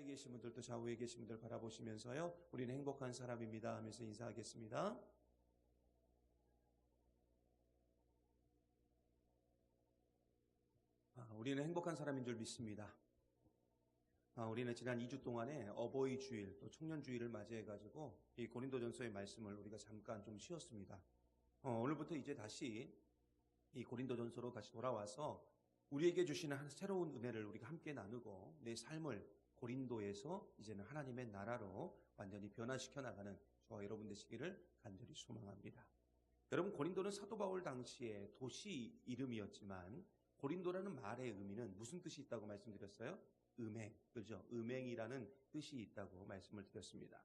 가운데 계신 분들 또 좌우에 계신 분들 바라보시면서요, 우리는 행복한 사람입니다 하면서 인사하겠습니다. 우리는 행복한 사람인 줄 믿습니다. 우리는 지난 2주 동안에 어버이 주일 또 청년 주일을 맞이해가지고 이 고린도전서의 말씀을 우리가 잠깐 좀 쉬었습니다. 오늘부터 이제 다시 이 고린도전서로 다시 돌아와서 우리에게 주시는 새로운 은혜를 우리가 함께 나누고 내 삶을 고린도에서 이제는 하나님의 나라로 완전히 변화시켜 나가는 저와 여러분 되시기를 간절히 소망합니다. 여러분, 고린도는 사도 바울 당시의 도시 이름이었지만 고린도라는 말의 의미는 무슨 뜻이 있다고 말씀드렸어요? 음행, 그렇죠? 음행이라는 뜻이 있다고 말씀을 드렸습니다.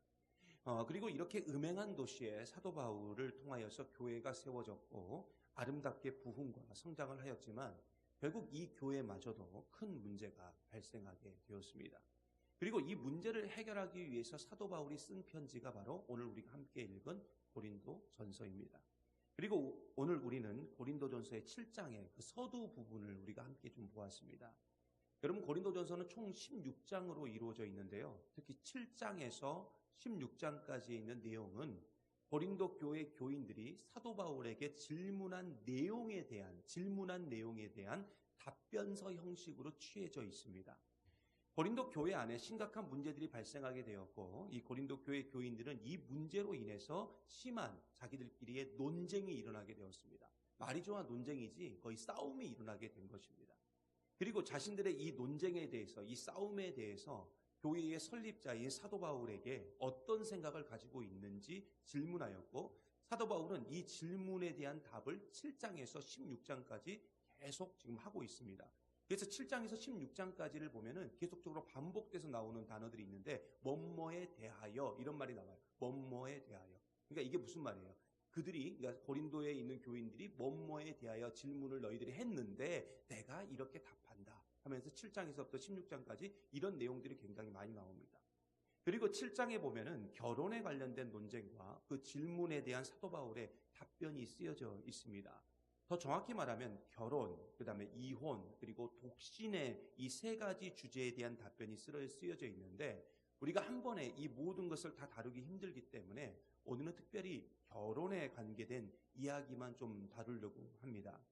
그리고 이렇게 음행한 도시에 사도 바울을 통하여서 교회가 세워졌고 아름답게 부흥과 성장을 하였지만 결국 이 교회마저도 큰 문제가 발생하게 되었습니다. 그리고 이 문제를 해결하기 위해서 사도 바울이 쓴 편지가 바로 오늘 우리가 함께 읽은 고린도 전서입니다. 그리고 오늘 우리는 고린도전서의 7장의 그 서두 부분을 우리가 함께 좀 보았습니다. 여러분, 고린도전서는 총 16장으로 이루어져 있는데요. 특히 7장에서 16장까지 있는 내용은 고린도 교회 교인들이 사도 바울에게 질문한 내용에 대한 답변서 형식으로 취해져 있습니다. 고린도 교회 안에 심각한 문제들이 발생하게 되었고 이 고린도 교회 교인들은 이 문제로 인해서 심한 자기들끼리의 논쟁이 일어나게 되었습니다. 말이 좋아 논쟁이지 거의 싸움이 일어나게 된 것입니다. 그리고 자신들의 이 논쟁에 대해서, 이 싸움에 대해서 교회의 설립자인 사도 바울에게 어떤 생각을 가지고 있는지 질문하였고 사도 바울은 이 질문에 대한 답을 7장에서 16장까지 계속 지금 하고 있습니다. 그래서 7장에서 16장까지를 보면은 계속적으로 반복돼서 나오는 단어들이 있는데 뭐뭐에 대하여 이런 말이 나와요. 뭐뭐에 대하여. 그러니까 이게 무슨 말이에요? 그러니까 고린도에 있는 교인들이 뭐뭐에 대하여 질문을 너희들이 했는데 내가 이렇게 답한다 하면서 7장에서부터 16장까지 이런 내용들이 굉장히 많이 나옵니다. 그리고 7장에 보면은 결혼에 관련된 논쟁과 그 질문에 대한 사도 바울의 답변이 쓰여져 있습니다. 더 정확히 말하면 결혼, 그 다음에 이혼, 그리고 독신의 이 세 가지 주제에 대한 답변이 쓰여져 있는데 우리가 한 번에 이 모든 것을 다 다루기 힘들기 때문에 오늘은 특별히 결혼에 관계된 이야기만 좀 다루려고 합니다.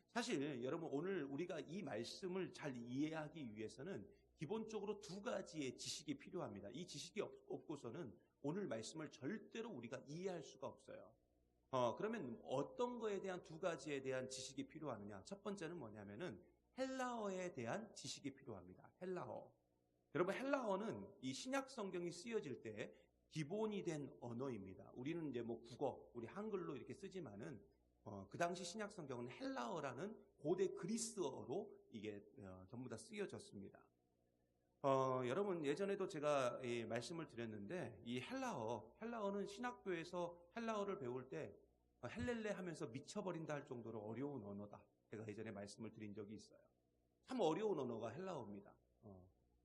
사실 여러분, 오늘 우리가 이 말씀을 잘 이해하기 위해서는 기본적으로 두 가지의 지식이 필요합니다. 이 지식이 없고서는 오늘 말씀을 절대로 우리가 이해할 수가 없어요. 그러면 어떤 거에 대한 두 가지에 대한 지식이 필요하느냐? 첫 번째는 뭐냐면은 헬라어에 대한 지식이 필요합니다. 헬라어. 여러분, 헬라어는 이 신약 성경이 쓰여질 때 기본이 된 언어입니다. 우리는 이제 뭐 국어, 우리 한글로 이렇게 쓰지만은 그 당시 신약 성경은 헬라어라는 고대 그리스어로 이게 전부 다 쓰여졌습니다. 여러분, 예전에도 제가 이 말씀을 드렸는데 이 헬라어는 신학교에서 헬라어를 배울 때 헬렐레 하면서 미쳐버린다 할 정도로 어려운 언어다. 제가 예전에 말씀을 드린 적이 있어요. 참 어려운 언어가 헬라어입니다.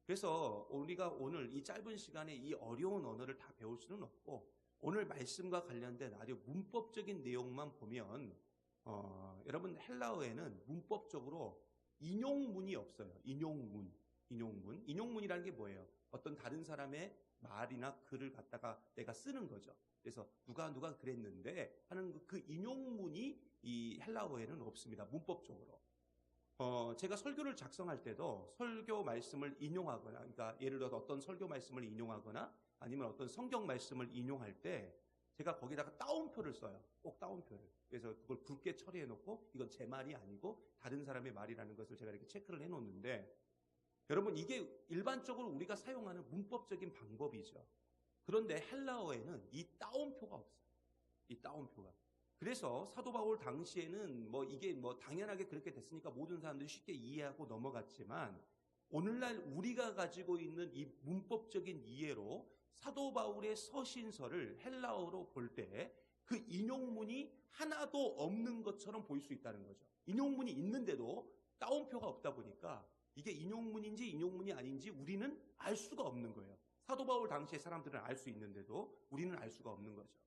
그래서 우리가 오늘 이 짧은 시간에 이 어려운 언어를 다 배울 수는 없고 오늘 말씀과 관련된 아주 문법적인 내용만 보면 여러분, 헬라어에는 문법적으로 인용문이 없어요. 인용문이라는 게 뭐예요? 어떤 다른 사람의 말이나 글을 갖다가 내가 쓰는 거죠. 그래서 누가 그랬는데 하는 그 인용문이 이 헬라어에는 없습니다. 문법적으로. 제가 설교를 작성할 때도 설교 말씀을 인용하거나, 그러니까 예를 들어서 어떤 설교 말씀을 인용하거나 아니면 어떤 성경 말씀을 인용할 때 제가 거기다가 따옴표를 써요. 꼭 따옴표를. 그래서 그걸 굵게 처리해 놓고 이건 제 말이 아니고 다른 사람의 말이라는 것을 제가 이렇게 체크를 해 놓는데 여러분, 이게 일반적으로 우리가 사용하는 문법적인 방법이죠. 그런데 헬라어에는 이 따옴표가 없어요. 이 따옴표가. 그래서 사도 바울 당시에는 이게 당연하게 그렇게 됐으니까 모든 사람들이 쉽게 이해하고 넘어갔지만 오늘날 우리가 가지고 있는 이 문법적인 이해로 사도 바울의 서신서를 헬라어로 볼 때 그 인용문이 하나도 없는 것처럼 보일 수 있다는 거죠. 인용문이 있는데도 따옴표가 없다 보니까 이게 인용문인지 인용문이 아닌지 우리는 알 수가 없는 거예요. 사도 바울 당시의 사람들은 알 수 있는데도 우리는 알 수가 없는 거죠.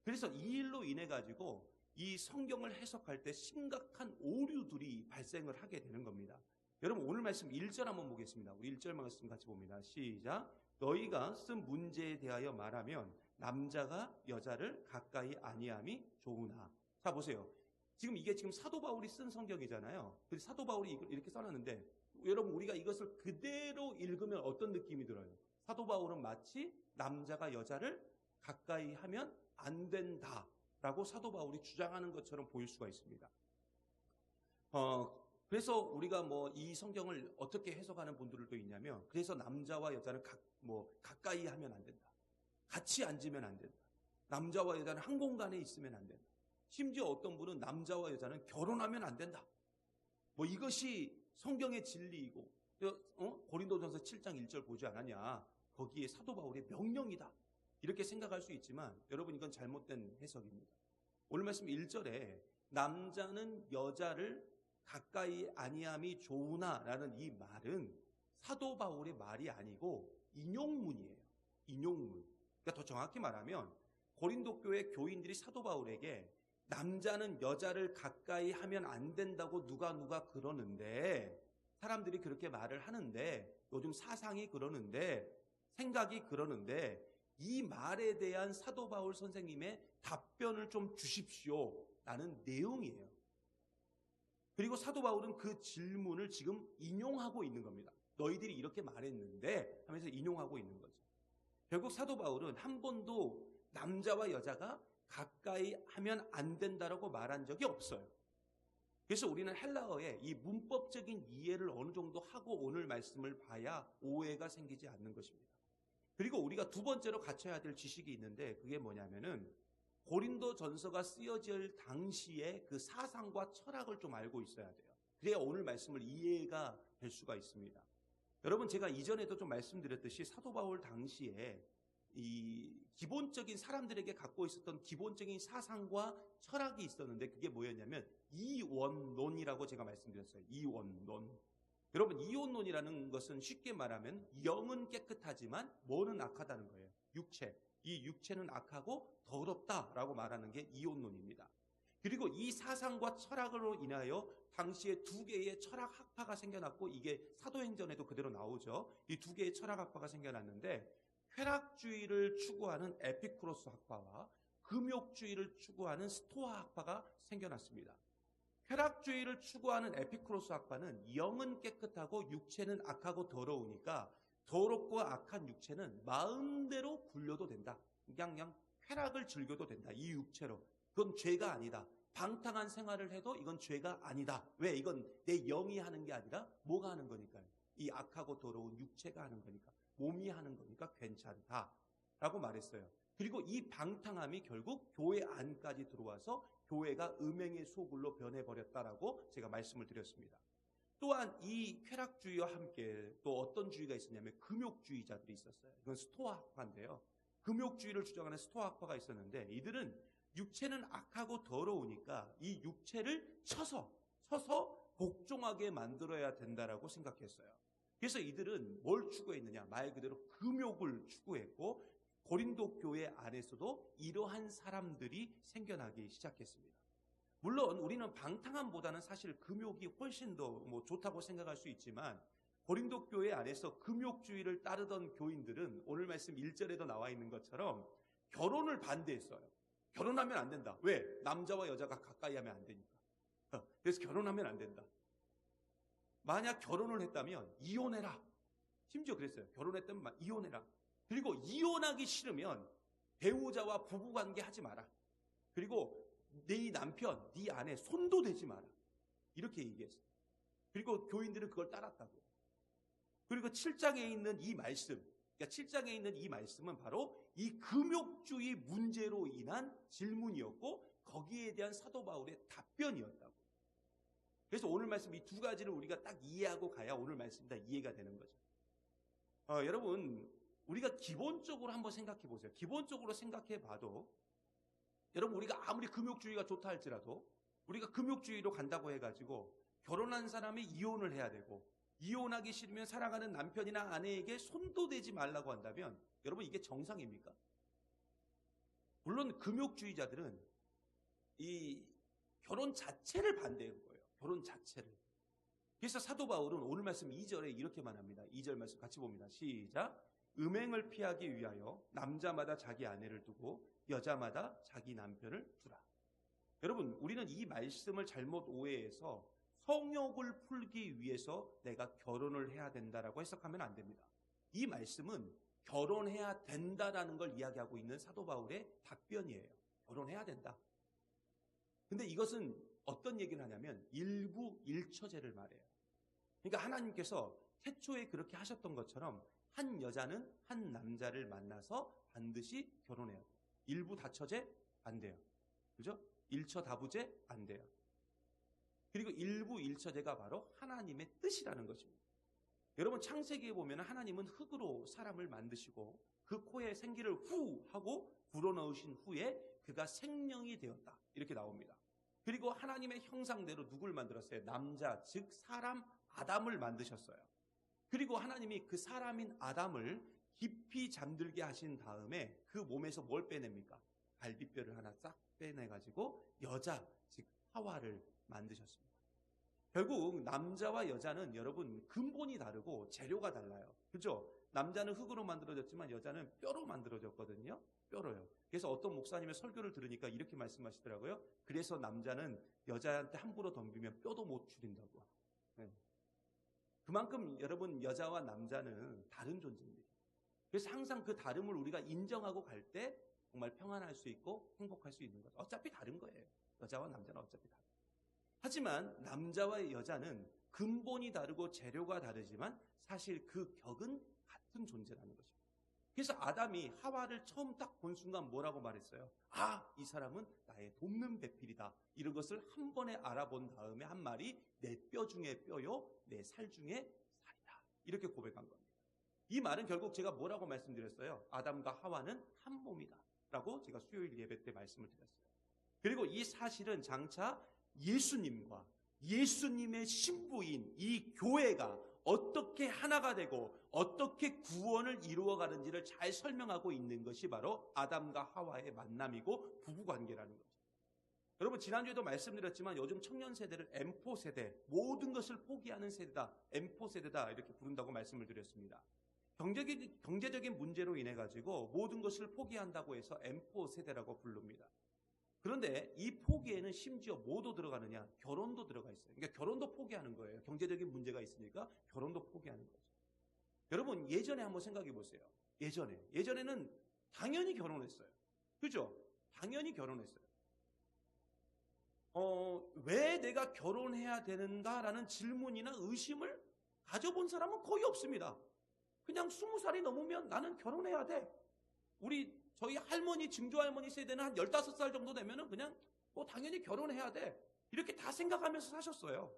그래서 이 일로 인해 가지고 이 성경을 해석할 때 심각한 오류들이 발생을 하게 되는 겁니다. 여러분 오늘 말씀 1절 한번 보겠습니다. 우리 1절 말씀 같이 봅니다. 시작. 너희가 쓴 문제에 대하여 말하면 남자가 여자를 가까이 아니함이 좋으나. 자 보세요. 이게 지금 사도 바울이 쓴 성경이잖아요. 근데 사도 바울이 이렇게 써놨는데 여러분 우리가 이것을 그대로 읽으면 어떤 느낌이 들어요? 사도 바울은 마치 남자가 여자를 가까이 하면 안 된다라고 사도 바울이 주장하는 것처럼 보일 수가 있습니다. 그래서 우리가 이 성경을 어떻게 해석하는 분들도 있냐면, 그래서 남자와 여자는 가까이 하면 안 된다. 같이 앉으면 안 된다. 남자와 여자는 한 공간에 있으면 안 된다. 심지어 어떤 분은 남자와 여자는 결혼하면 안 된다. 이것이 성경의 진리이고, 고린도전서 7장 1절 보지 않았냐? 거기에 사도 바울의 명령이다. 이렇게 생각할 수 있지만 여러분 이건 잘못된 해석입니다. 오늘 말씀 1절에 남자는 여자를 가까이 아니함이 좋으나 라는 이 말은 사도 바울의 말이 아니고 인용문이에요. 인용문. 그러니까 더 정확히 말하면 고린도 교회 교인들이 사도 바울에게 남자는 여자를 가까이 하면 안 된다고 누가 그러는데, 사람들이 그렇게 말을 하는데, 요즘 사상이 그러는데, 생각이 그러는데, 이 말에 대한 사도 바울 선생님의 답변을 좀 주십시오 라는 내용이에요. 그리고 사도 바울은 그 질문을 지금 인용하고 있는 겁니다. 너희들이 이렇게 말했는데 하면서 인용하고 있는 거죠. 결국 사도 바울은 한 번도 남자와 여자가 가까이 하면 안 된다라고 말한 적이 없어요. 그래서 우리는 헬라어의 이 문법적인 이해를 어느 정도 하고 오늘 말씀을 봐야 오해가 생기지 않는 것입니다. 그리고 우리가 두 번째로 갖춰야 될 지식이 있는데, 그게 뭐냐면은 고린도 전서가 쓰여질 당시의 그 사상과 철학을 좀 알고 있어야 돼요. 그래야 오늘 말씀을 이해가 될 수가 있습니다. 여러분 제가 이전에도 좀 말씀드렸듯이 사도 바울 당시에 이 기본적인 사람들에게 갖고 있었던 기본적인 사상과 철학이 있었는데, 그게 뭐였냐면 이원론이라고 제가 말씀드렸어요. 이원론. 여러분 이원론이라는 것은 쉽게 말하면 영은 깨끗하지만 뭐는 악하다는 거예요. 육체. 이 육체는 악하고 더럽다라고 말하는 게 이원론입니다. 그리고 이 사상과 철학으로 인하여 당시에 두 개의 철학 학파가 생겨났고, 이게 사도행전에도 그대로 나오죠. 이 두 개의 철학 학파가 생겨났는데, 쾌락주의를 추구하는 에피쿠로스 학파와 금욕주의를 추구하는 스토아 학파가 생겨났습니다. 쾌락주의를 추구하는 에피쿠로스 학파는 영은 깨끗하고 육체는 악하고 더러우니까 더럽고 악한 육체는 마음대로 굴려도 된다. 그냥 쾌락을 즐겨도 된다. 이 육체로. 그건 죄가 아니다. 방탕한 생활을 해도 이건 죄가 아니다. 왜? 이건 내 영이 하는 게 아니라 뭐가 하는 거니까요. 이 악하고 더러운 육체가 하는 거니까. 몸이 하는 거니까 괜찮다라고 말했어요. 그리고 이 방탕함이 결국 교회 안까지 들어와서 교회가 음행의 소굴로 변해버렸다라고 제가 말씀을 드렸습니다. 또한 이 쾌락주의와 함께 또 어떤 주의가 있었냐면 금욕주의자들이 있었어요. 이건 스토아 학파인데요. 금욕주의를 주장하는 스토아 학파가 있었는데, 이들은 육체는 악하고 더러우니까 이 육체를 쳐서 복종하게 만들어야 된다라고 생각했어요. 그래서 이들은 뭘 추구했느냐? 말 그대로 금욕을 추구했고, 고린도 교회 안에서도 이러한 사람들이 생겨나기 시작했습니다. 물론 우리는 방탕함보다는 사실 금욕이 훨씬 더 좋다고 생각할 수 있지만, 고린도 교회 안에서 금욕주의를 따르던 교인들은 오늘 말씀 1절에도 나와 있는 것처럼 결혼을 반대했어요. 결혼하면 안 된다. 왜? 남자와 여자가 가까이 하면 안 되니까. 그래서 결혼하면 안 된다. 만약 결혼을 했다면 이혼해라. 심지어 그랬어요. 결혼했다면 이혼해라. 그리고 이혼하기 싫으면 배우자와 부부관계 하지 마라. 그리고 네 남편, 네 아내 손도 대지 마라. 이렇게 얘기했어요. 그리고 교인들은 그걸 따랐다고요. 그리고 7장에 있는 이 말씀, 그러니까 7장에 있는 이 말씀은 바로 이 금욕주의 문제로 인한 질문이었고, 거기에 대한 사도 바울의 답변이었다고. 그래서 오늘 말씀 이 두 가지를 우리가 딱 이해하고 가야 오늘 말씀이 다 이해가 되는 거죠. 여러분, 우리가 기본적으로 한번 생각해 보세요. 기본적으로 생각해 봐도, 여러분 우리가 아무리 금욕주의가 좋다 할지라도 우리가 금욕주의로 간다고 해가지고 결혼한 사람이 이혼을 해야 되고, 이혼하기 싫으면 사랑하는 남편이나 아내에게 손도 대지 말라고 한다면 여러분 이게 정상입니까? 물론 금욕주의자들은 이 결혼 자체를 반대한 거예요. 결혼 자체를. 그래서 사도 바울은 오늘 말씀 2절에 이렇게만 합니다. 2절 말씀 같이 봅니다. 시작. 음행을 피하기 위하여 남자마다 자기 아내를 두고 여자마다 자기 남편을 두라. 여러분, 우리는 이 말씀을 잘못 오해해서 성욕을 풀기 위해서 내가 결혼을 해야 된다라고 해석하면 안 됩니다. 이 말씀은 결혼해야 된다라는 걸 이야기하고 있는 사도 바울의 답변이에요. 결혼해야 된다. 근데 이것은 어떤 얘기를 하냐면 일부 일처제를 말해요. 그러니까 하나님께서 태초에 그렇게 하셨던 것처럼 한 여자는 한 남자를 만나서 반드시 결혼해야 돼요. 일부 다처제 안 돼요. 그죠? 일처 다부제 안 돼요. 그리고 일부 일처제가 바로 하나님의 뜻이라는 것입니다. 여러분, 창세기에 보면 하나님은 흙으로 사람을 만드시고 그 코에 생기를 후 하고 불어넣으신 후에 그가 생명이 되었다. 이렇게 나옵니다. 그리고 하나님의 형상대로 누굴 만들었어요? 남자, 즉 사람 아담을 만드셨어요. 그리고 하나님이 그 사람인 아담을 깊이 잠들게 하신 다음에 그 몸에서 뭘 빼냅니까? 갈비뼈를 하나 싹 빼내가지고 여자, 즉 하와를 만드셨습니다. 결국 남자와 여자는 여러분 근본이 다르고 재료가 달라요. 그죠? 남자는 흙으로 만들어졌지만 여자는 뼈로 만들어졌거든요. 뼈로요. 그래서 어떤 목사님의 설교를 들으니까 이렇게 말씀하시더라고요. 그래서 남자는 여자한테 함부로 덤비면 뼈도 못 추린다고. 네. 그만큼 여러분 여자와 남자는 다른 존재입니다. 그래서 항상 그 다름을 우리가 인정하고 갈 때 정말 평안할 수 있고 행복할 수 있는 거죠. 어차피 다른 거예요. 여자와 남자는 어차피 다른 거예요. 하지만 남자와 여자는 근본이 다르고 재료가 다르지만 사실 그 격은 같은 존재라는 것입니다. 그래서 아담이 하와를 처음 딱 본 순간 뭐라고 말했어요? 아, 이 사람은 나의 돕는 배필이다. 이런 것을 한 번에 알아본 다음에 한 말이 내 뼈 중에 뼈요, 내 살 중에 살이다. 이렇게 고백한 겁니다. 이 말은 결국 제가 뭐라고 말씀드렸어요? 아담과 하와는 한 몸이다 라고 제가 수요일 예배 때 말씀을 드렸어요. 그리고 이 사실은 장차 예수님과 예수님의 신부인 이 교회가 어떻게 하나가 되고 어떻게 구원을 이루어가는지를 잘 설명하고 있는 것이 바로 아담과 하와의 만남이고 부부관계라는 거죠. 여러분, 지난주에도 말씀드렸지만 요즘 청년 세대를 M4 세대, 모든 것을 포기하는 세대다, M4 세대다 이렇게 부른다고 말씀을 드렸습니다. 경제적인 문제로 인해 가지고 모든 것을 포기한다고 해서 M4 세대라고 부릅니다. 그런데 이 포기에는 심지어 뭐도 들어가느냐? 결혼도 들어가 있어요. 그러니까 결혼도 포기하는 거예요. 경제적인 문제가 있으니까 결혼도 포기하는 거죠. 여러분, 예전에 한번 생각해 보세요. 예전에는 당연히 결혼했어요. 그죠? 당연히 결혼했어요. 왜 내가 결혼해야 되는가라는 질문이나 의심을 가져본 사람은 거의 없습니다. 그냥 20살이 넘으면 나는 결혼해야 돼. 저희 할머니, 증조할머니 세대는 한 15살 정도 되면은 그냥 당연히 결혼해야 돼. 이렇게 다 생각하면서 사셨어요.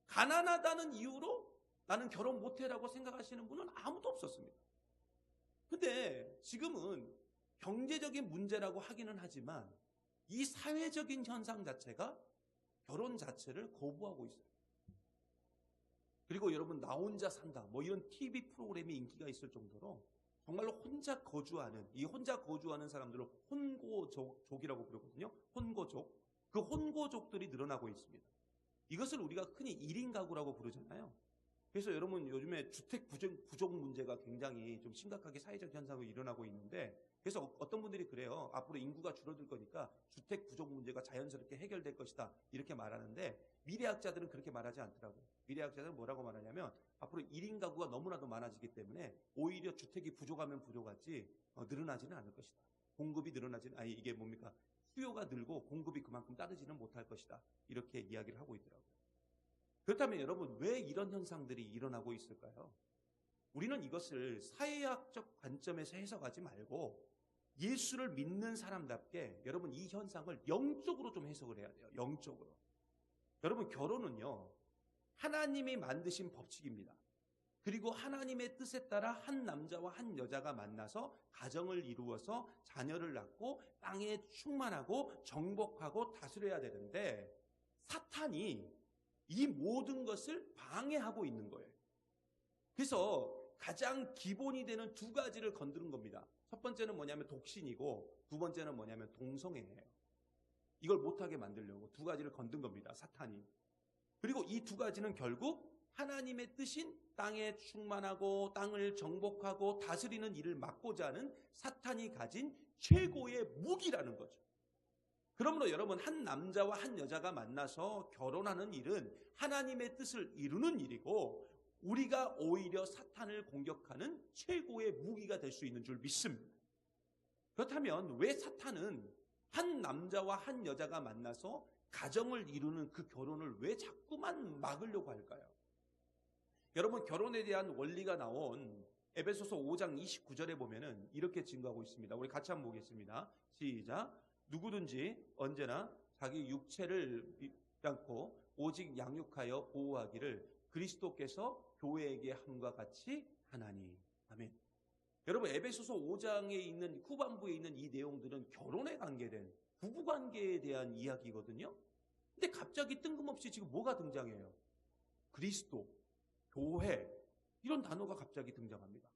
가난하다는 이유로 나는 결혼 못해라고 생각하시는 분은 아무도 없었습니다. 근데 지금은 경제적인 문제라고 하기는 하지만 이 사회적인 현상 자체가 결혼 자체를 거부하고 있어요. 그리고 여러분, 나 혼자 산다 이런 TV 프로그램이 인기가 있을 정도로 정말로 혼자 거주하는 사람들을 혼고족이라고 부르거든요. 혼고족. 그 혼고족들이 늘어나고 있습니다. 이것을 우리가 흔히 1인 가구라고 부르잖아요. 그래서 여러분, 요즘에 주택 부족 문제가 굉장히 좀 심각하게 사회적 현상으로 일어나고 있는데, 그래서 어떤 분들이 그래요. 앞으로 인구가 줄어들 거니까 주택 부족 문제가 자연스럽게 해결될 것이다. 이렇게 말하는데, 미래학자들은 그렇게 말하지 않더라고요. 미래학자들은 뭐라고 말하냐면 앞으로 1인 가구가 너무나도 많아지기 때문에 오히려 주택이 부족하면 부족하지 늘어나지는 않을 것이다. 수요가 늘고 공급이 그만큼 따르지는 못할 것이다. 이렇게 이야기를 하고 있더라고요. 그렇다면 여러분, 왜 이런 현상들이 일어나고 있을까요? 우리는 이것을 사회학적 관점에서 해석하지 말고 예수를 믿는 사람답게 여러분, 이 현상을 영적으로 좀 해석을 해야 돼요. 영적으로. 여러분, 결혼은요, 하나님이 만드신 법칙입니다. 그리고 하나님의 뜻에 따라 한 남자와 한 여자가 만나서 가정을 이루어서 자녀를 낳고 땅에 충만하고 정복하고 다스려야 되는데, 사탄이 이 모든 것을 방해하고 있는 거예요. 그래서 가장 기본이 되는 두 가지를 건드는 겁니다. 첫 번째는 뭐냐면 독신이고, 두 번째는 뭐냐면 동성애예요. 이걸 못하게 만들려고 두 가지를 건든 겁니다, 사탄이. 그리고 이 두 가지는 결국 하나님의 뜻인 땅에 충만하고 땅을 정복하고 다스리는 일을 막고자 하는 사탄이 가진 최고의 무기라는 거죠. 그러므로 여러분, 한 남자와 한 여자가 만나서 결혼하는 일은 하나님의 뜻을 이루는 일이고 우리가 오히려 사탄을 공격하는 최고의 무기가 될 수 있는 줄 믿습니다. 그렇다면 왜 사탄은 한 남자와 한 여자가 만나서 가정을 이루는 그 결혼을 왜 자꾸만 막으려고 할까요? 여러분, 결혼에 대한 원리가 나온 에베소서 5장 29절에 보면은 이렇게 증거하고 있습니다. 우리 같이 한번 보겠습니다. 시작. 누구든지 언제나 자기 육체를 않고 오직 양육하여 보호하기를 그리스도께서 교회에게 함과 같이 하나니. 아멘. 여러분, 에베소서 5장에 있는 후반부에 있는 이 내용들은 결혼에 관계된 부부관계에 대한 이야기거든요. 근데 갑자기 뜬금없이 지금 뭐가 등장해요? 그리스도, 교회, 이런 단어가 갑자기 등장합니다.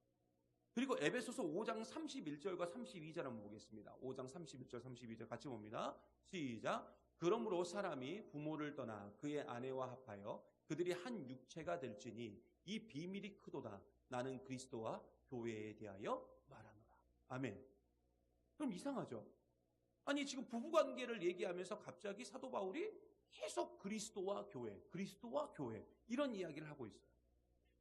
그리고 에베소서 5장 31절과 32절 한번 보겠습니다. 5장 31절 32절 같이 봅니다. 시작. 그러므로 사람이 부모를 떠나 그의 아내와 합하여 그들이 한 육체가 될지니 이 비밀이 크도다. 나는 그리스도와 교회에 대하여 말하노라. 아멘. 그럼 이상하죠? 아니, 지금 부부관계를 얘기하면서 갑자기 사도 바울이 계속 그리스도와 교회 이런 이야기를 하고 있어요.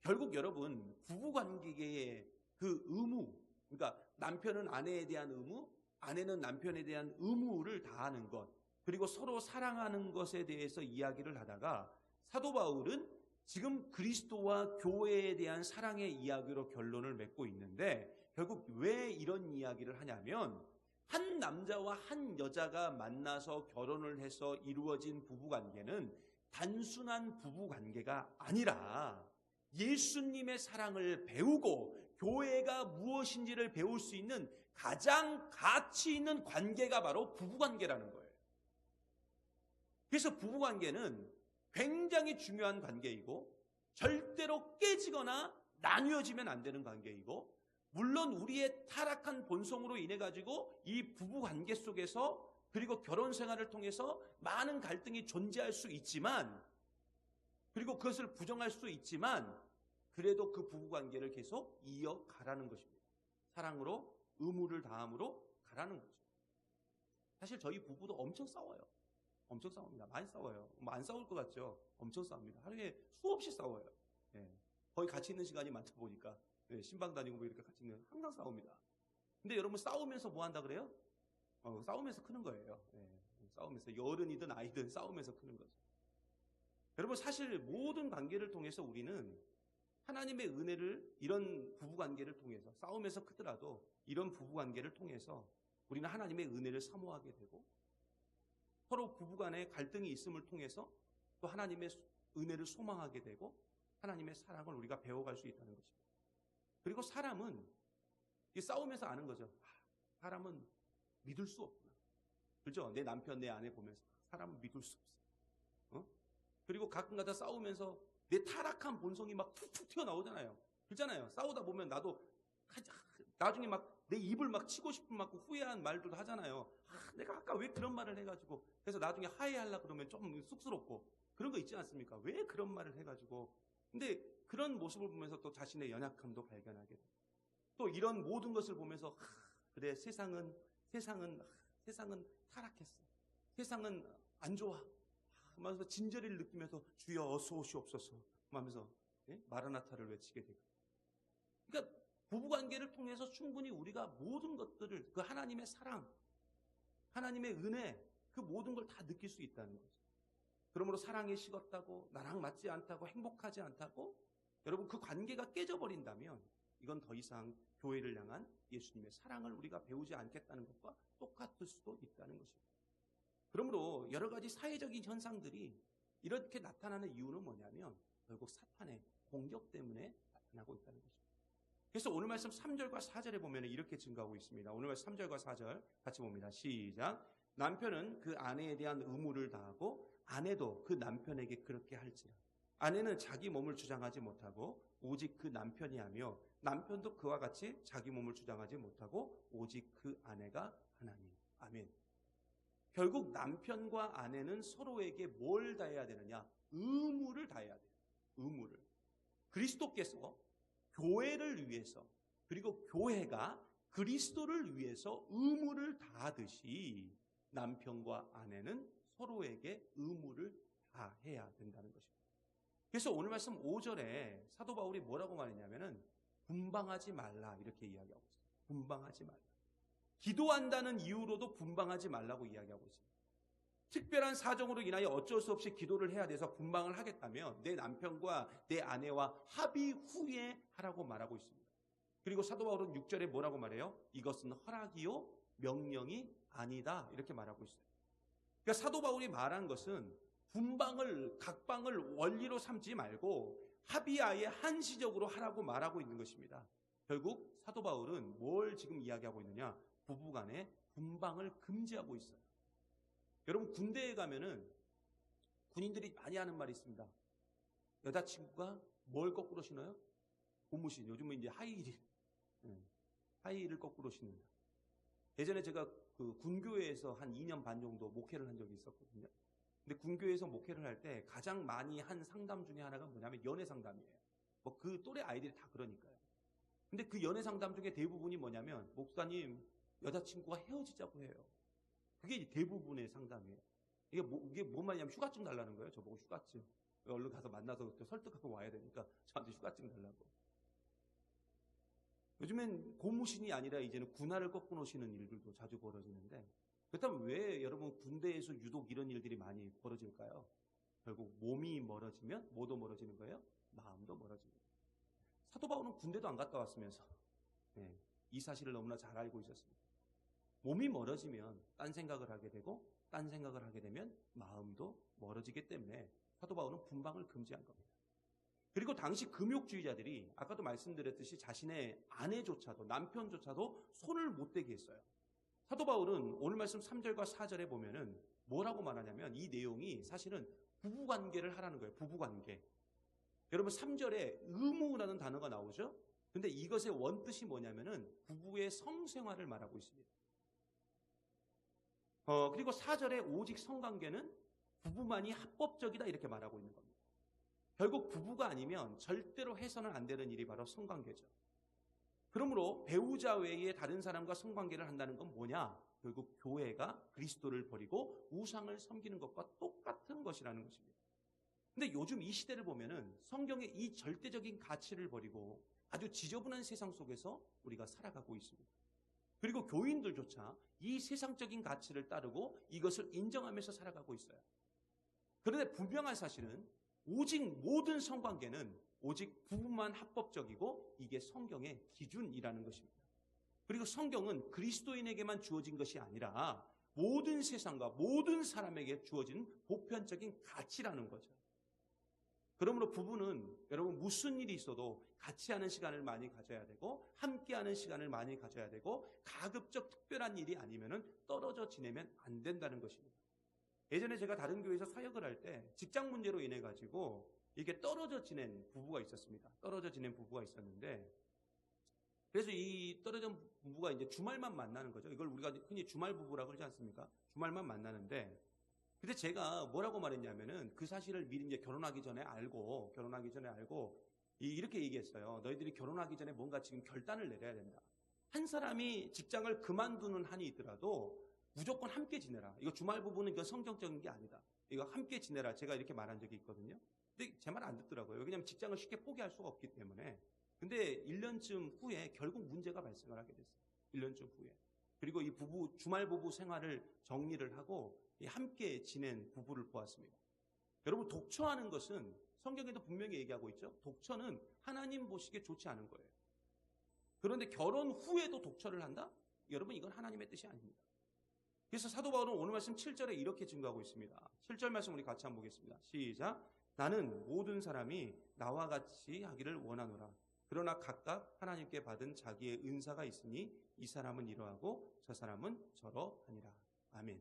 결국 여러분, 부부관계의 그 의무, 그러니까 남편은 아내에 대한 의무, 아내는 남편에 대한 의무를 다하는 것, 그리고 서로 사랑하는 것에 대해서 이야기를 하다가 사도 바울은 지금 그리스도와 교회에 대한 사랑의 이야기로 결론을 맺고 있는데, 결국 왜 이런 이야기를 하냐면 한 남자와 한 여자가 만나서 결혼을 해서 이루어진 부부관계는 단순한 부부관계가 아니라 예수님의 사랑을 배우고 교회가 무엇인지를 배울 수 있는 가장 가치 있는 관계가 바로 부부관계라는 거예요. 그래서 부부관계는 굉장히 중요한 관계이고 절대로 깨지거나 나뉘어지면 안 되는 관계이고, 물론 우리의 타락한 본성으로 인해 가지고 이 부부관계 속에서 그리고 결혼 생활을 통해서 많은 갈등이 존재할 수 있지만, 그리고 그것을 부정할 수 있지만, 그래도 그 부부관계를 계속 이어가라는 것입니다. 사랑으로, 의무를 다함으로 가라는 거죠. 사실 저희 부부도 엄청 싸워요. 엄청 싸웁니다. 많이 싸워요. 뭐 안 싸울 것 같죠? 엄청 싸웁니다. 하루에 수없이 싸워요. 예. 거의 같이 있는 시간이 많다 보니까. 예, 신방 다니고 뭐 이렇게 같이 있는, 항상 싸웁니다. 근데 여러분, 싸우면서 뭐 한다 그래요? 싸우면서 크는 거예요. 예, 싸우면서, 어른이든 아이든 싸우면서 크는 거죠. 여러분, 사실 모든 관계를 통해서 우리는 하나님의 은혜를, 이런 부부관계를 통해서 싸우면서 크더라도 이런 부부관계를 통해서 우리는 하나님의 은혜를 사모하게 되고, 서로 부부간에 갈등이 있음을 통해서 또 하나님의 은혜를 소망하게 되고 하나님의 사랑을 우리가 배워갈 수 있다는 것입니다. 그리고 사람은 싸우면서 아는 거죠. 사람은 믿을 수 없구나. 그렇죠? 내 남편, 내 아내 보면서 사람은 믿을 수 없어. 그리고 가끔가다 싸우면서 내 타락한 본성이 막 툭툭 튀어나오잖아요. 그렇잖아요. 싸우다 보면 나도 나중에 막 내 입을 막 치고 싶은 막 후회한 말도 하잖아요. 내가 아까 왜 그런 말을 해가지고, 그래서 나중에 화해하려고 그러면 좀 쑥스럽고 그런 거 있지 않습니까? 왜 그런 말을 해가지고. 근데 그런 모습을 보면서 또 자신의 연약함도 발견하게 돼요. 또 이런 모든 것을 보면서 그래, 세상은 타락했어. 세상은 안 좋아. 하면서 진저리를 느끼면서 주여 어서 오시옵소서 하면서 마라나타를 외치게 되고. 그러니까 부부관계를 통해서 충분히 우리가 모든 것들을, 그 하나님의 사랑, 하나님의 은혜, 그 모든 걸 다 느낄 수 있다는 거죠. 그러므로 사랑이 식었다고, 나랑 맞지 않다고, 행복하지 않다고, 여러분, 그 관계가 깨져버린다면 이건 더 이상 교회를 향한 예수님의 사랑을 우리가 배우지 않겠다는 것과 똑같을 수도 있다는 것입니다. 그러므로 여러 가지 사회적인 현상들이 이렇게 나타나는 이유는 뭐냐면 결국 사탄의 공격 때문에 나타나고 있다는 것입니다. 그래서 오늘 말씀 3절과 4절에 보면 이렇게 증거하고 있습니다. 오늘 말씀 3절과 4절 같이 봅니다. 시작. 남편은 그 아내에 대한 의무를 다하고 아내도 그 남편에게 그렇게 할지라. 아내는 자기 몸을 주장하지 못하고 오직 그 남편이 하며 남편도 그와 같이 자기 몸을 주장하지 못하고 오직 그 아내가 하나니. 아멘. 결국 남편과 아내는 서로에게 뭘 다해야 되느냐? 의무를 다해야 돼요. 의무를. 그리스도께서 교회를 위해서, 그리고 교회가 그리스도를 위해서 의무를 다하듯이 남편과 아내는 서로에게 의무를 다해야 된다는 것입니다. 그래서 오늘 말씀 5절에 사도 바울이 뭐라고 말했냐면은 분방하지 말라 이렇게 이야기하고 있어요. 분방하지 말라. 기도한다는 이유로도 분방하지 말라고 이야기하고 있습니다. 특별한 사정으로 인하여 어쩔 수 없이 기도를 해야 돼서 분방을 하겠다면 내 남편과 내 아내와 합의 후에 하라고 말하고 있습니다. 그리고 사도 바울은 6절에 뭐라고 말해요? 이것은 허락이요 명령이 아니다 이렇게 말하고 있어요. 그러니까 사도 바울이 말한 것은 분방을 각방을 원리로 삼지 말고 합의하에 한시적으로 하라고 말하고 있는 것입니다. 결국 사도 바울은 뭘 지금 이야기하고 있느냐? 부부간에 분방을 금지하고 있어요. 여러분 군대에 가면은 군인들이 많이 하는 말이 있습니다. 여자친구가 뭘 거꾸로 신어요? 고무신. 요즘은 이제 하이힐을 거꾸로 신는다. 예전에 제가 그 군교회에서 한 2년 반 정도 목회를 한 적이 있었거든요. 근데 군교회에서 목회를 할 때 가장 많이 한 상담 중에 하나가 뭐냐면 연애 상담이에요. 뭐 그 또래 아이들이 다 그러니까요. 근데 그 연애 상담 중에 대부분이 뭐냐면 목사님 여자친구가 헤어지자고 해요. 그게 대부분의 상담이에요. 이게 뭔 말이냐면 휴가증 달라는 거예요. 저보고 휴가증. 얼른 가서 만나서 설득하고 와야 되니까 저한테 휴가증 달라고. 요즘엔 고무신이 아니라 이제는 군화를 꺾어 놓으시는 일들도 자주 벌어지는데 그렇다면 왜 여러분 군대에서 유독 이런 일들이 많이 벌어질까요? 결국 몸이 멀어지면 뭐도 멀어지는 거예요? 마음도 멀어지는 거예요. 사도 바울은 군대도 안 갔다 왔으면서 이 사실을 너무나 잘 알고 있었습니다. 몸이 멀어지면 딴 생각을 하게 되고 딴 생각을 하게 되면 마음도 멀어지기 때문에 사도 바울은 분방을 금지한 겁니다. 그리고 당시 금욕주의자들이 아까도 말씀드렸듯이 자신의 아내조차도 남편조차도 손을 못 대게 했어요. 사도 바울은 오늘 말씀 3절과 4절에 보면은 뭐라고 말하냐면 이 내용이 사실은 부부관계를 하라는 거예요. 부부관계. 여러분 3절에 의무라는 단어가 나오죠. 근데 이것의 원뜻이 뭐냐면은 부부의 성생활을 말하고 있습니다. 그리고 4절에 오직 성관계는 부부만이 합법적이다 이렇게 말하고 있는 겁니다. 결국 부부가 아니면 절대로 해서는 안 되는 일이 바로 성관계죠. 그러므로 배우자 외에 다른 사람과 성관계를 한다는 건 뭐냐? 결국 교회가 그리스도를 버리고 우상을 섬기는 것과 똑같은 것이라는 것입니다. 근데 요즘 이 시대를 보면은 성경의 이 절대적인 가치를 버리고 아주 지저분한 세상 속에서 우리가 살아가고 있습니다. 그리고 교인들조차 이 세상적인 가치를 따르고 이것을 인정하면서 살아가고 있어요. 그런데 분명한 사실은 오직 모든 성관계는 오직 부부만 합법적이고 이게 성경의 기준이라는 것입니다. 그리고 성경은 그리스도인에게만 주어진 것이 아니라 모든 세상과 모든 사람에게 주어진 보편적인 가치라는 거죠. 그러므로 부부는 여러분 무슨 일이 있어도 같이 하는 시간을 많이 가져야 되고 함께하는 시간을 많이 가져야 되고 가급적 특별한 일이 아니면은 떨어져 지내면 안 된다는 것입니다. 예전에 제가 다른 교회에서 사역을 할 때 직장 문제로 인해 가지고 이게 떨어져 지낸 부부가 있었습니다. 떨어져 지낸 부부가 있었는데 그래서 이 떨어진 부부가 이제 주말만 만나는 거죠. 이걸 우리가 흔히 주말 부부라고 그러지 않습니까? 주말만 만나는데 근데 제가 뭐라고 말했냐면은 그 사실을 미리 이제 결혼하기 전에 알고 이렇게 얘기했어요. 너희들이 결혼하기 전에 뭔가 지금 결단을 내려야 된다. 한 사람이 직장을 그만두는 한이 있더라도 무조건 함께 지내라. 이거 주말 부부는 이거 성경적인 게 아니다. 이거 함께 지내라. 제가 이렇게 말한 적이 있거든요. 근데 제 말 안 듣더라고요. 왜냐하면 직장을 쉽게 포기할 수가 없기 때문에. 근데 1년쯤 후에 결국 문제가 발생을 하게 됐어요. 1년쯤 후에. 그리고 이 주말 부부 생활을 정리를 하고 함께 지낸 부부를 보았습니다. 여러분 독처하는 것은 성경에도 분명히 얘기하고 있죠. 독처는 하나님 보시기에 좋지 않은 거예요. 그런데 결혼 후에도 독처를 한다? 여러분 이건 하나님의 뜻이 아닙니다. 그래서 사도 바울은 오늘 말씀 7절에 이렇게 증거하고 있습니다. 7절 말씀 우리 같이 한번 보겠습니다. 시작. 나는 모든 사람이 나와 같이 하기를 원하노라. 그러나 각각 하나님께 받은 자기의 은사가 있으니 이 사람은 이러하고 저 사람은 저러하니라. 아멘.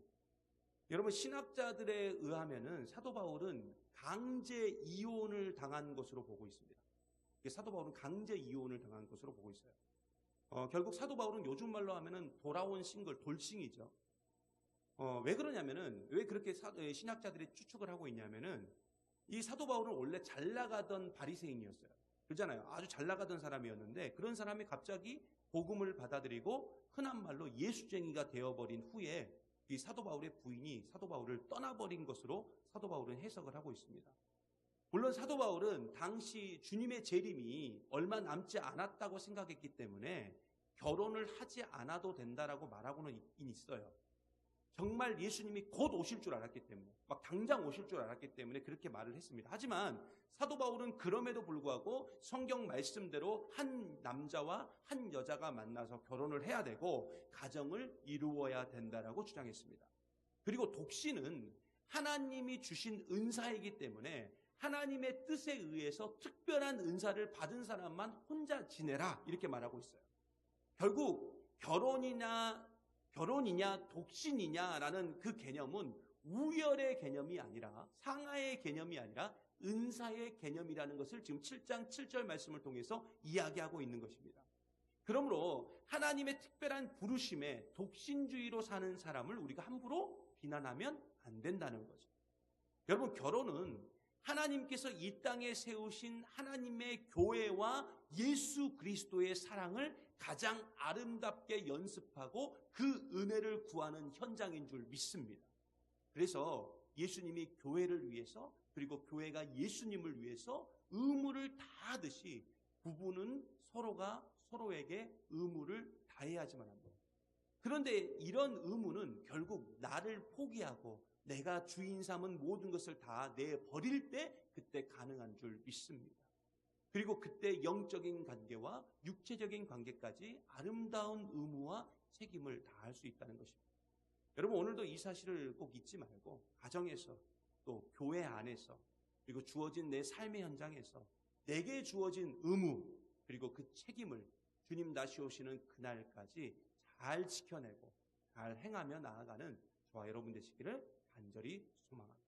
여러분 신학자들에 의하면은 사도 바울은 강제 이혼을 당한 것으로 보고 있습니다. 사도 바울은 강제 이혼을 당한 것으로 보고 있어요. 결국 사도 바울은 요즘 말로 하면은 돌아온 싱글 돌싱이죠. 왜 그러냐면은, 왜 그렇게 신학자들이 추측을 하고 있냐면은, 이 사도 바울은 원래 잘 나가던 바리새인이었어요. 그렇잖아요. 아주 잘 나가던 사람이었는데, 그런 사람이 갑자기 복음을 받아들이고 흔한 말로 예수쟁이가 되어버린 후에 이 사도 바울의 부인이 사도 바울을 떠나버린 것으로 사도 바울은 해석을 하고 있습니다. 물론 사도 바울은 당시 주님의 재림이 얼마 남지 않았다고 생각했기 때문에 결혼을 하지 않아도 된다라고 말하고는 있긴 있어요. 정말 예수님이 곧 오실 줄 알았기 때문에, 막 당장 오실 줄 알았기 때문에 그렇게 말을 했습니다. 하지만 사도 바울은 그럼에도 불구하고 성경 말씀대로 한 남자와 한 여자가 만나서 결혼을 해야 되고 가정을 이루어야 된다라고 주장했습니다. 그리고 독신은 하나님이 주신 은사이기 때문에 하나님의 뜻에 의해서 특별한 은사를 받은 사람만 혼자 지내라, 이렇게 말하고 있어요. 결국 결혼이냐 독신이냐라는 그 개념은 우열의 개념이 아니라, 상하의 개념이 아니라 은사의 개념이라는 것을 지금 7장 7절 말씀을 통해서 이야기하고 있는 것입니다. 그러므로 하나님의 특별한 부르심에 독신주의로 사는 사람을 우리가 함부로 비난하면 안 된다는 거죠. 여러분, 결혼은 하나님께서 이 땅에 세우신 하나님의 교회와 예수 그리스도의 사랑을 가장 아름답게 연습하고 그 은혜를 구하는 현장인 줄 믿습니다. 그래서 예수님이 교회를 위해서, 그리고 교회가 예수님을 위해서 의무를 다하듯이 부부는 서로가 서로에게 의무를 다해야지만 합니다. 그런데 이런 의무는 결국 나를 포기하고 내가 주인 삼은 모든 것을 다 내버릴 때 그때 가능한 줄 믿습니다. 그리고 그때 영적인 관계와 육체적인 관계까지 아름다운 의무와 책임을 다할 수 있다는 것입니다. 여러분, 오늘도 이 사실을 꼭 잊지 말고 가정에서, 또 교회 안에서, 그리고 주어진 내 삶의 현장에서 내게 주어진 의무, 그리고 그 책임을 주님 다시 오시는 그날까지 잘 지켜내고 잘 행하며 나아가는 저와 여러분 되시기를 간절히 소망합니다.